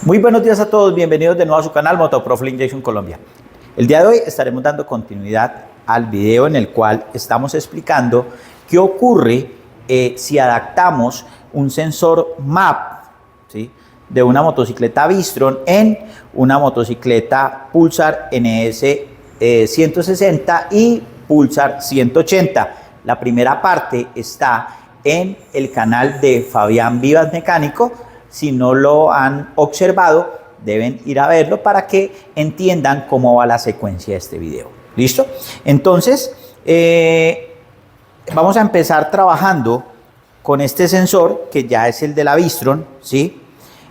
Muy buenos días a todos, bienvenidos de nuevo a su canal Motoprof Fuel Injection Colombia. El día de hoy estaremos dando continuidad al video en el cual estamos explicando qué ocurre si adaptamos un sensor MAP, ¿sí?, de una motocicleta Victron en una motocicleta Pulsar NS 160 y Pulsar 180. La primera parte está en el canal de Fabián Vivas Mecánico. Si no lo han observado, deben ir a verlo para que entiendan cómo va la secuencia de este video. ¿Listo? Entonces, vamos a empezar trabajando con este sensor, que ya es el de la Victron, ¿sí?,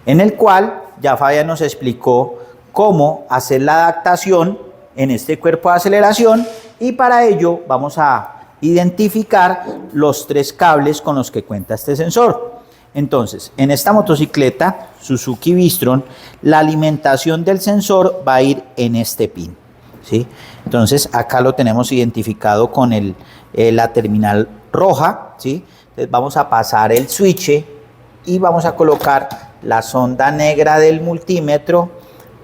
en el cual ya Fabián nos explicó cómo hacer la adaptación en este cuerpo de aceleración, y para ello vamos a identificar los tres cables con los que cuenta este sensor. Entonces, en esta motocicleta Suzuki Victron, la alimentación del sensor va a ir en este pin, ¿sí? Entonces, acá lo tenemos identificado con la terminal roja, ¿sí? Entonces, vamos a pasar el switch y vamos a colocar la sonda negra del multímetro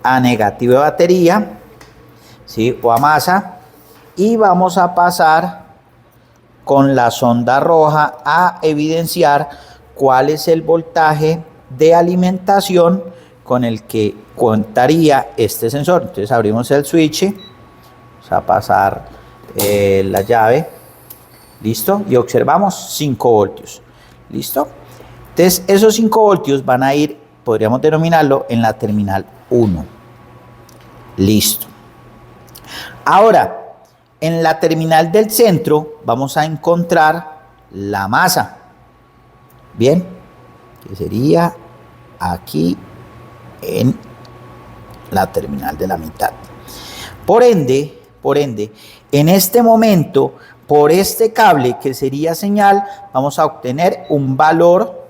a negativo de batería, ¿sí?, o a masa, y vamos a pasar con la sonda roja a evidenciar cuál es el voltaje de alimentación con el que contaría este sensor. Entonces abrimos el switch, vamos a pasar la llave, listo, y observamos 5 voltios, listo. Entonces esos 5 voltios van a ir, podríamos denominarlo, en la terminal 1, listo. Ahora, en la terminal del centro vamos a encontrar la masa. Bien, que sería aquí en la terminal de la mitad. Por ende, en este momento, por este cable que sería señal, vamos a obtener un valor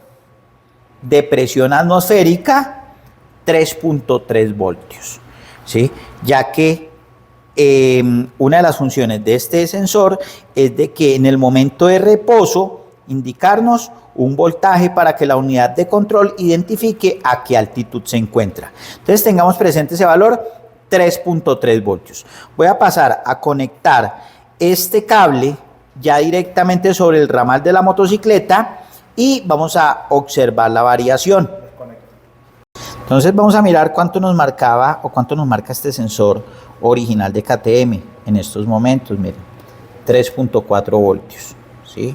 de presión atmosférica 3.3 voltios, ¿sí? Ya que una de las funciones de este sensor es de que en el momento de reposo indicarnos un voltaje para que la unidad de control identifique a qué altitud se encuentra. Entonces tengamos presente ese valor, 3.3 voltios. Voy a pasar a conectar este cable ya directamente sobre el ramal de la motocicleta y vamos a observar la variación. Entonces vamos a mirar cuánto nos marcaba o cuánto nos marca este sensor original de KTM en estos momentos. Miren, 3.4 voltios, ¿sí?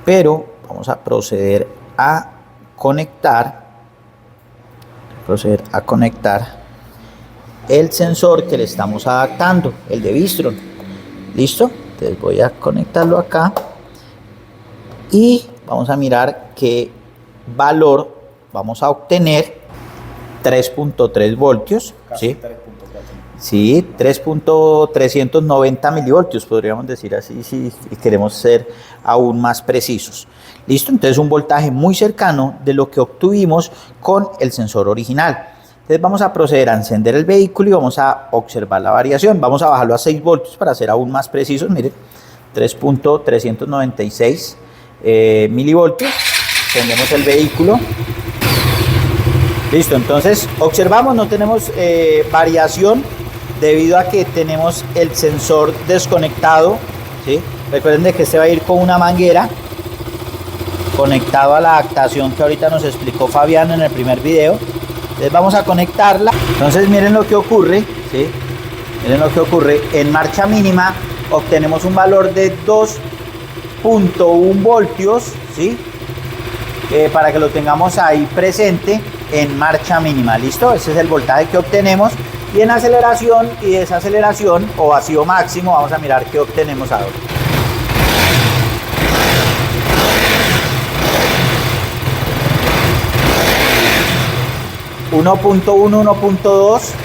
Pero vamos a proceder a conectar el sensor que le estamos adaptando, el de Victron. ¿Listo? Entonces voy a conectarlo acá y vamos a mirar qué valor vamos a obtener. 3.3 voltios, ¿sí? Sí, 3.390 milivoltios, podríamos decir así, si queremos ser aún más precisos. Listo, entonces un voltaje muy cercano de lo que obtuvimos con el sensor original. Entonces vamos a proceder a encender el vehículo y vamos a observar la variación. Vamos a bajarlo a 6 voltios para ser aún más precisos. Miren, 3.396 milivoltios. Encendemos el vehículo. Listo, entonces observamos, no tenemos variación debido a que tenemos el sensor desconectado, ¿sí? Recuerden de que este va a ir con una manguera conectado a la adaptación que ahorita nos explicó Fabián en el primer video. Entonces vamos a conectarla. Entonces miren lo que ocurre, ¿sí? Miren lo que ocurre. En marcha mínima obtenemos un valor de 2.1 voltios, ¿sí? Para que lo tengamos ahí presente en marcha mínima. Listo, ese es el voltaje que obtenemos. Y en aceleración y desaceleración o vacío máximo vamos a mirar qué obtenemos ahora. .1, 1.2, ¿sí?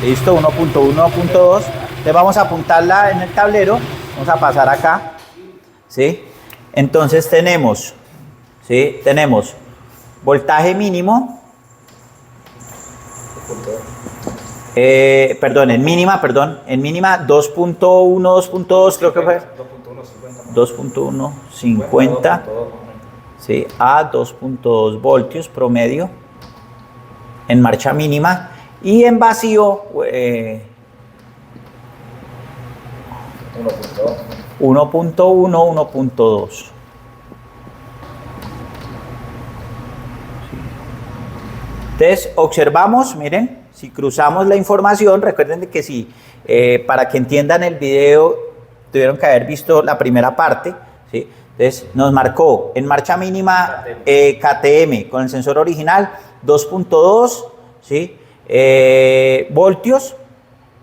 Listo, 1.1, 1.2. Le vamos a apuntarla en el tablero. Vamos a pasar acá, ¿sí? Entonces tenemos, ¿sí?, tenemos voltaje mínimo, en mínima 2.1, 2.2, creo que fue 2.150, ¿sí? A 2.2 voltios promedio en marcha mínima y en vacío 1.1, 1.2. Entonces observamos, miren, si cruzamos la información, recuerden de que si para que entiendan el video tuvieron que haber visto la primera parte, ¿sí? Entonces nos marcó en marcha mínima KTM con el sensor original 2.2, ¿sí? Voltios,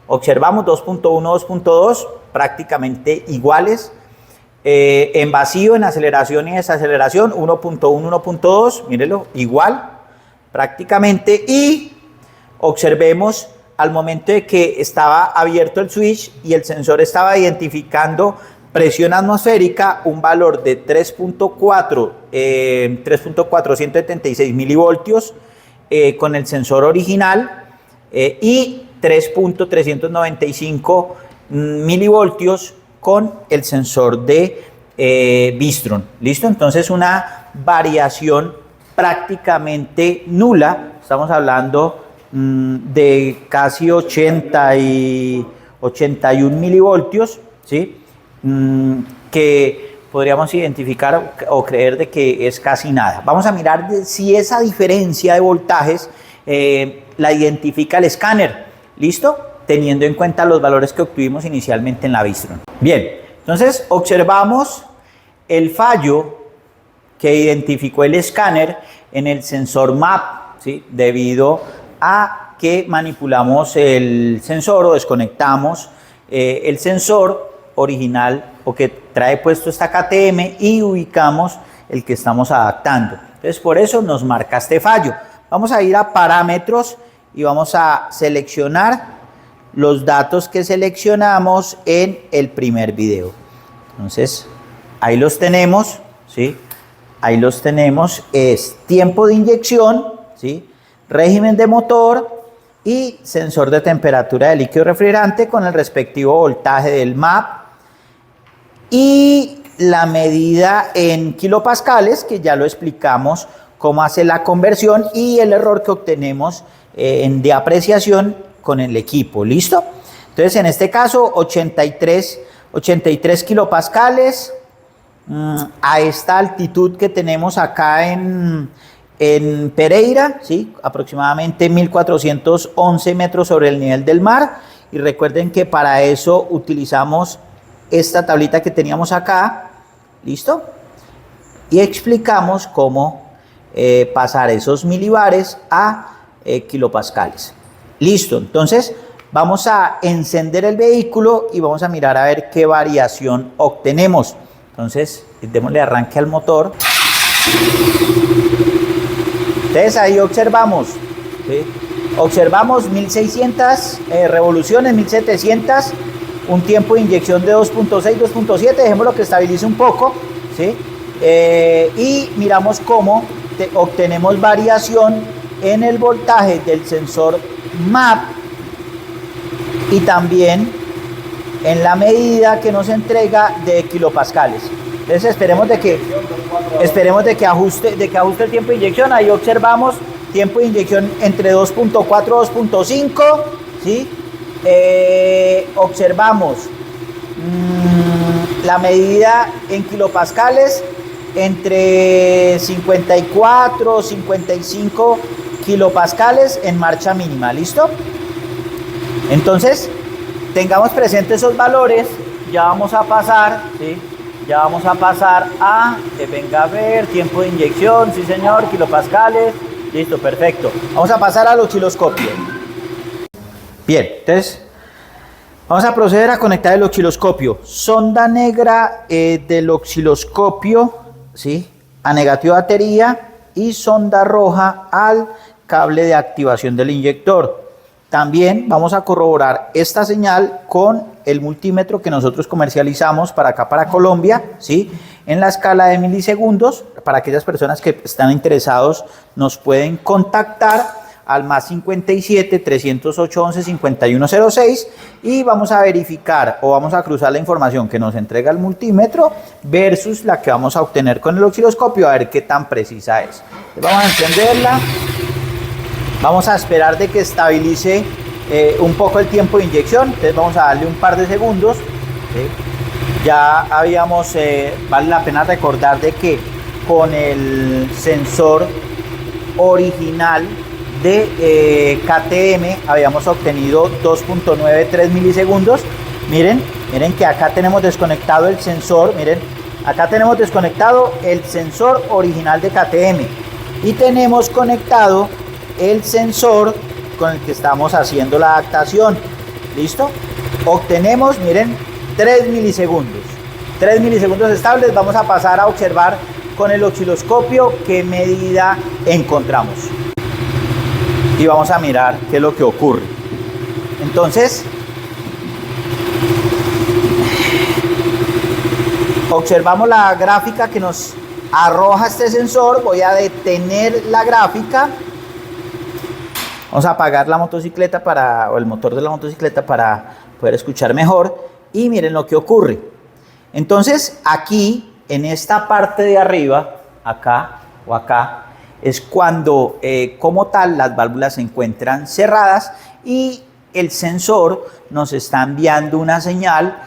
observamos 2.1, 2.2, prácticamente iguales. En vacío, en aceleración y desaceleración 1.1, 1.2, mírenlo, igual prácticamente. Y observemos al momento de que estaba abierto el switch y el sensor estaba identificando presión atmosférica, un valor de 3.476 milivoltios con el sensor original y 3.395 milivoltios con el sensor de Bistron. ¿Listo? Entonces una variación prácticamente nula. Estamos hablando de casi 81 milivoltios, ¿sí? Que podríamos identificar o creer de que es casi nada. Vamos a mirar si esa diferencia de voltajes la identifica el escáner. ¿Listo? Teniendo en cuenta los valores que obtuvimos inicialmente en la Bistron. Bien, entonces observamos el fallo que identificó el escáner en el sensor MAP, ¿sí? Debido a que manipulamos el sensor o desconectamos el sensor original o que trae puesto esta KTM y ubicamos el que estamos adaptando. Entonces por eso nos marca este fallo. Vamos a ir a parámetros y vamos a seleccionar los datos que seleccionamos en el primer video. Entonces ahí los tenemos, ¿sí? Ahí los tenemos, es tiempo de inyección, ¿sí? Régimen de motor y sensor de temperatura de líquido refrigerante con el respectivo voltaje del MAP y la medida en kilopascales, que ya lo explicamos cómo hace la conversión y el error que obtenemos de apreciación con el equipo. ¿Listo? Entonces en este caso 83 kilopascales a esta altitud que tenemos acá en Pereira, ¿sí? Aproximadamente 1411 metros sobre el nivel del mar. Y recuerden que para eso utilizamos esta tablita que teníamos acá. ¿Listo? Y explicamos cómo pasar esos milibares a kilopascales. Listo, entonces vamos a encender el vehículo y vamos a mirar a ver qué variación obtenemos. Entonces, démosle arranque al motor. Entonces ahí observamos, ¿sí? Observamos 1600 revoluciones, 1700, un tiempo de inyección de 2.6, 2.7, dejémoslo que estabilice un poco, ¿sí? Y miramos cómo obtenemos variación en el voltaje del sensor MAP y también en la medida que nos entrega de kilopascales. Entonces esperemos de que ajuste el tiempo de inyección. Ahí observamos tiempo de inyección entre 2.4 y 2.5, ¿sí? Observamos la medida en kilopascales entre 54 y 55 kilopascales en marcha mínima. ¿Listo? Entonces tengamos presentes esos valores. Ya vamos a pasar, ¿sí? Ya vamos a pasar a, venga a ver, tiempo de inyección, sí señor, kilopascales, listo, perfecto. Vamos a pasar al osciloscopio. Bien, entonces, vamos a proceder a conectar el osciloscopio. Sonda negra del osciloscopio, ¿sí? A negativa batería y sonda roja al cable de activación del inyector. También vamos a corroborar esta señal con el multímetro que nosotros comercializamos para acá, para Colombia, ¿sí? En la escala de milisegundos. Para aquellas personas que están interesados, nos pueden contactar al más 57 308 11 5106 y vamos a verificar o vamos a cruzar la información que nos entrega el multímetro versus la que vamos a obtener con el osciloscopio, a ver qué tan precisa es. Entonces vamos a encenderla, vamos a esperar de que estabilice un poco el tiempo de inyección, entonces vamos a darle un par de segundos. ¿Sí? Ya habíamos, vale la pena recordar de que con el sensor original de KTM habíamos obtenido 2.93 milisegundos. Miren que acá tenemos desconectado el sensor, miren, acá tenemos desconectado el sensor original de KTM y tenemos conectado el sensor con el que estamos haciendo la adaptación. ¿Listo? Obtenemos, miren, 3 milisegundos. 3 milisegundos estables. Vamos a pasar a observar con el osciloscopio qué medida encontramos. Y vamos a mirar qué es lo que ocurre. Entonces, observamos la gráfica que nos arroja este sensor. Voy a detener la gráfica. Vamos a apagar la motocicleta o el motor de la motocicleta para poder escuchar mejor. Y miren lo que ocurre. Entonces, aquí, en esta parte de arriba, acá o acá, es cuando como tal las válvulas se encuentran cerradas y el sensor nos está enviando una señal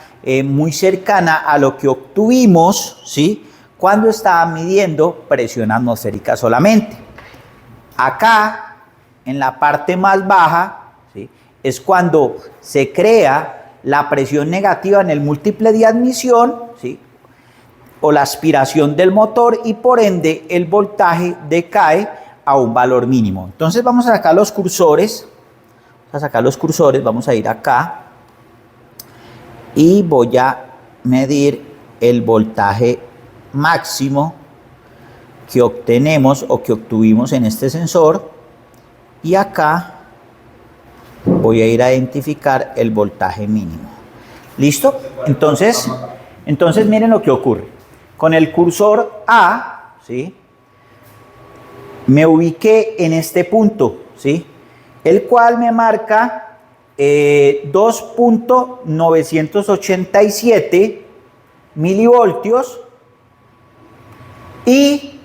muy cercana a lo que obtuvimos, ¿sí?, cuando estaba midiendo presión atmosférica solamente. Acá, en la parte más baja, ¿sí?, es cuando se crea la presión negativa en el múltiple de admisión, ¿sí?, o la aspiración del motor y por ende el voltaje decae a un valor mínimo. Entonces vamos a sacar los cursores, vamos a ir acá y voy a medir el voltaje máximo que obtenemos o que obtuvimos en este sensor y acá voy a ir a identificar el voltaje mínimo. ¿Listo? Entonces miren lo que ocurre. Con el cursor A, ¿sí?, me ubiqué en este punto, ¿sí?, el cual me marca 2.987 milivoltios y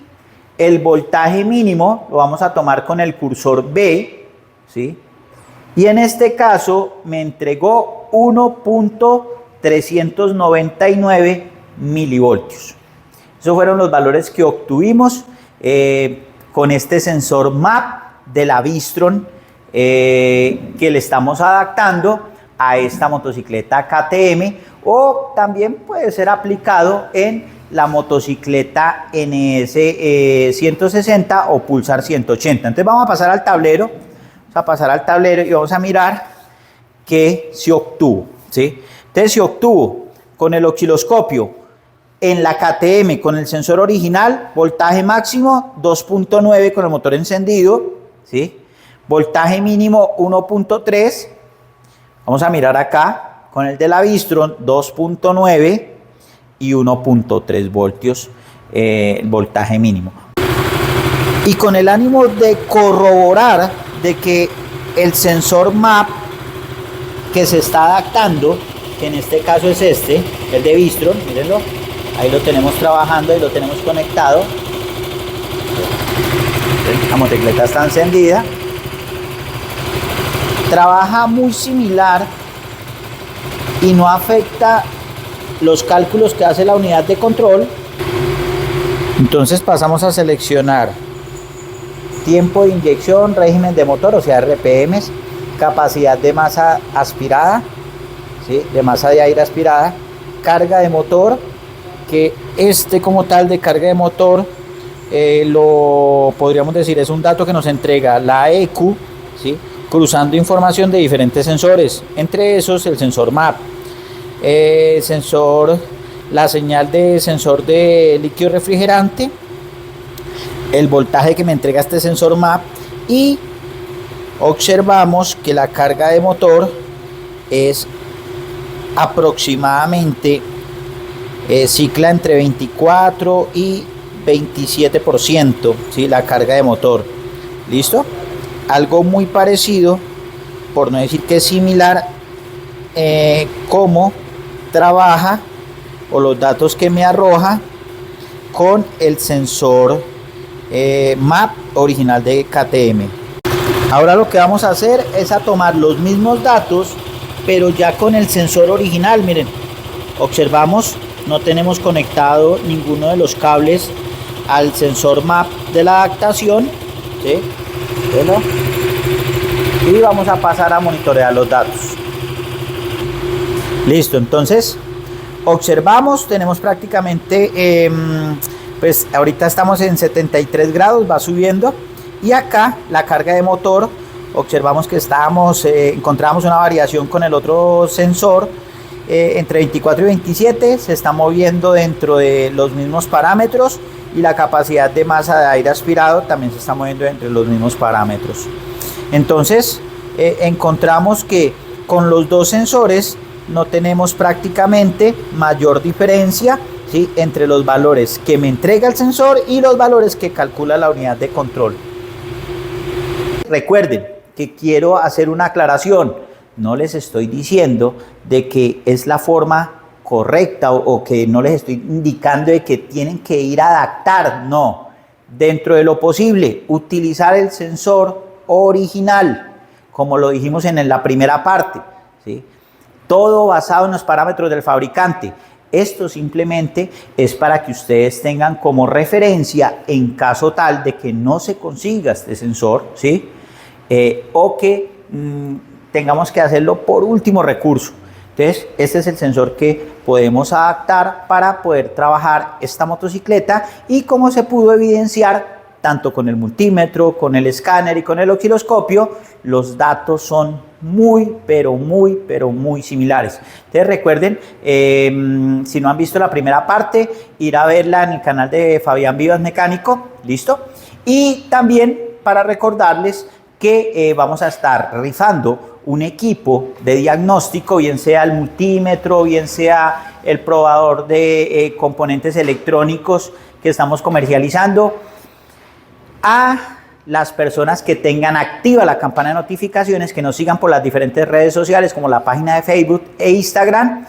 el voltaje mínimo lo vamos a tomar con el cursor B, ¿sí?, y en este caso me entregó 1.399 milivoltios. Esos fueron los valores que obtuvimos con este sensor MAP de la Victron que le estamos adaptando a esta motocicleta KTM, o también puede ser aplicado en la motocicleta NS 160 o Pulsar 180. Entonces vamos a pasar al tablero, y vamos a mirar qué se obtuvo, ¿sí? Entonces se obtuvo con el osciloscopio en la KTM con el sensor original, voltaje máximo 2.9 con el motor encendido, ¿sí?, voltaje mínimo 1.3, vamos a mirar acá con el de la Victron 2.9 y 1.3 voltios voltaje mínimo. Y con el ánimo de corroborar de que el sensor MAP que se está adaptando, que en este caso es el de Victron, mírenlo, ahí lo tenemos trabajando y lo tenemos conectado. La motocicleta está encendida. Trabaja muy similar y no afecta los cálculos que hace la unidad de control. Entonces pasamos a seleccionar tiempo de inyección, régimen de motor, o sea, RPMs, capacidad de masa aspirada, ¿sí?, de masa de aire aspirada, carga de motor, que como tal de carga de motor lo podríamos decir es un dato que nos entrega la EQ, ¿sí?, cruzando información de diferentes sensores, entre esos el sensor MAP, la señal de sensor de líquido refrigerante, el voltaje que me entrega este sensor MAP, y observamos que la carga de motor es aproximadamente cicla entre 24 y 27%, ¿sí?, la carga de motor. ¿Listo? algo muy parecido, por no decir que es similar, cómo trabaja o los datos que me arroja con el sensor MAP original de KTM. Ahora lo que vamos a hacer es a tomar los mismos datos, pero ya con el sensor original. Miren, observamos, no tenemos conectado ninguno de los cables al sensor MAP de la adaptación, ¿sí? Bueno, y vamos a pasar a monitorear los datos. Listo, entonces observamos, tenemos prácticamente, pues ahorita estamos en 73 grados, va subiendo, y acá la carga de motor, observamos que encontramos una variación con el otro sensor, entre 24 y 27, se está moviendo dentro de los mismos parámetros, y la capacidad de masa de aire aspirado también se está moviendo entre los mismos parámetros. Entonces encontramos que con los dos sensores no tenemos prácticamente mayor diferencia, ¿sí?, entre los valores que me entrega el sensor y los valores que calcula la unidad de control. Recuerden que quiero hacer una aclaración. No les estoy diciendo de que es la forma correcta o que no les estoy indicando de que tienen que ir a adaptar. No, dentro de lo posible, utilizar el sensor original, como lo dijimos en la primera parte, ¿sí? Todo basado en los parámetros del fabricante. Esto simplemente es para que ustedes tengan como referencia en caso tal de que no se consiga este sensor, ¿sí? O que tengamos que hacerlo por último recurso. Entonces, este es el sensor que podemos adaptar para poder trabajar esta motocicleta, y como se pudo evidenciar tanto con el multímetro, con el escáner y con el osciloscopio, los datos son muy similares. Entonces recuerden, si no han visto la primera parte, ir a verla en el canal de Fabián Vivas Mecánico, ¿listo? Y también para recordarles que vamos a estar rifando un equipo de diagnóstico, bien sea el multímetro, bien sea el probador de componentes electrónicos que estamos comercializando, a las personas que tengan activa la campana de notificaciones, que nos sigan por las diferentes redes sociales como la página de Facebook e Instagram.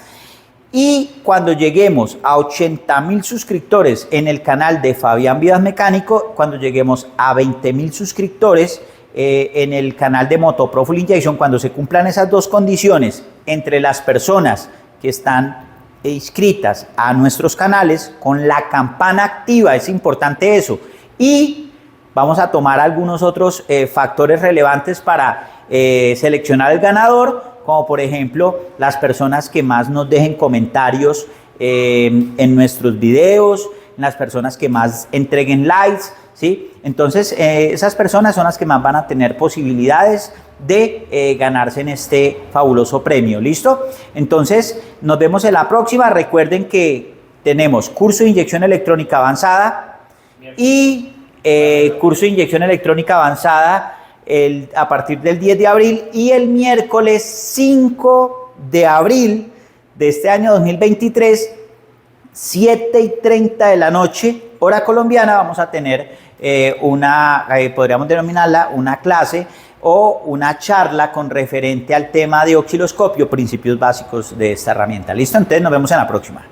Y cuando lleguemos a 80,000 suscriptores en el canal de Fabián Vivas Mecánico, cuando lleguemos a 20,000 suscriptores en el canal de Motopro Full Injection, cuando se cumplan esas dos condiciones entre las personas que están inscritas a nuestros canales con la campana activa, es importante eso, y vamos a tomar algunos otros factores relevantes para seleccionar el ganador, como por ejemplo las personas que más nos dejen comentarios en nuestros videos, las personas que más entreguen likes, ¿sí? Entonces esas personas son las que más van a tener posibilidades de ganarse en este fabuloso premio. ¿Listo? Entonces nos vemos en la próxima. Recuerden que tenemos curso de inyección electrónica avanzada y curso de inyección electrónica avanzada a partir del 10 de abril, y el miércoles 5 de abril de este año 2023, 7:30 de la noche, hora colombiana, vamos a tener podríamos denominarla una clase o una charla con referente al tema de osciloscopio, principios básicos de esta herramienta. ¿Listo? Entonces nos vemos en la próxima.